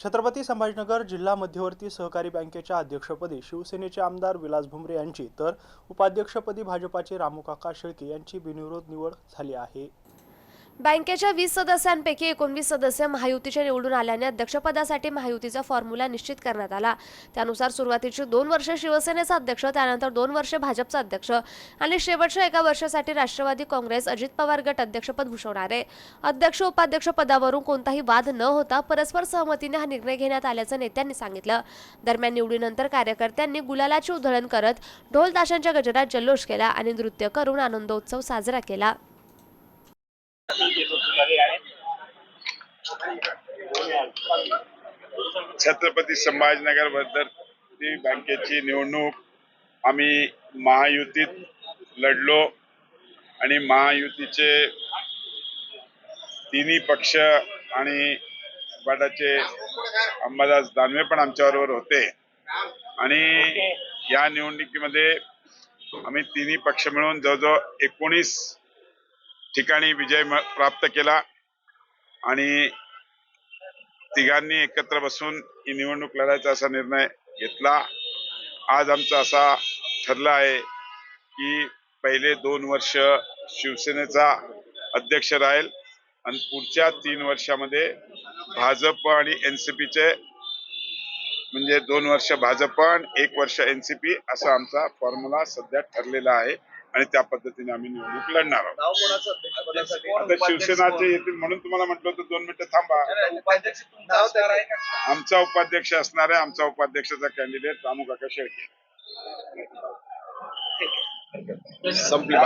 छत्रपती संभाजीनगर जिल्हा मध्यवर्ती सहकारी बँकेच्या अध्यक्षपदी शिवसेनेचे आमदार विलास भुमरे यांची तर उपाध्यक्षपदी भाजपाचे रामूकाका शेळके यांची बिनविरोध निवड झाली आहे। बँकेच्या 20 सदस्यांपैकी 19 सदस्य महायुतीचे निवडून आल्याने अध्यक्षपदासाठी महायुतीचा फॉर्म्युला निश्चित करण्यात आला। त्यानुसार सुरुवातीची 2 वर्षे शिवसेनेचा अध्यक्ष, त्यानंतर 2 वर्षे भाजपचा अध्यक्ष आणि शेवटच्या 1 वर्षासाठी राष्ट्रवादी काँग्रेस अजित पवार गट अध्यक्षपद भूषवणार आहे। अध्यक्ष उपाध्यक्ष पदावरून कोणताही वाद न होता परस्पर सहमतीने हा निर्णय घेण्यात आल्याचं नेत्यांनी सांगितलं। दरम्यान निवडीनंतर कार्यकर्त्यांनी गुलालाची उधळण करत ढोल ताशांच्या गजरात जल्लोष केला आणि नृत्य करून आनंदोत्सव साजरा केला। छत्रपती संभाजीनगर मध्यवर्ती बँकेची निवडणूक आम्ही महायुतीत लढलो आणि महायुतीचे तिन्ही पक्ष आणि गटाचे अंबादास दानवे पण आमच्याबरोबर होते आणि या निवडणुकीमध्ये आम्ही तिन्ही पक्ष मिळून जवळजवळ 19 ठिकाणी विजय प्राप्त केला आणि तिघांनी एकत्र बसून ही निवडणूक लढायचा असा निर्णय घेतला। आज आमचा असा ठरला आहे की पहिले 2 वर्ष शिवसेनेचा अध्यक्ष राहील आणि पुढच्या 3 वर्षामध्ये भाजप आणि एनसीपीचे म्हणजे 2 वर्ष भाजप आणि 1 वर्ष एनसीपी असा आमचा फॉर्म्युला सध्या ठरलेला आहे आणि त्या पद्धतीने आम्ही निवडणूक लढणार आहोत। आता शिवसेनाचे येतील म्हणून तुम्हाला म्हटलं होतं 2 मिनिटं थांबा। आमचा उपाध्यक्ष असणार आहे, आमचा उपाध्यक्षाचा कॅन्डिडेट रामूकाका शेळके। संपली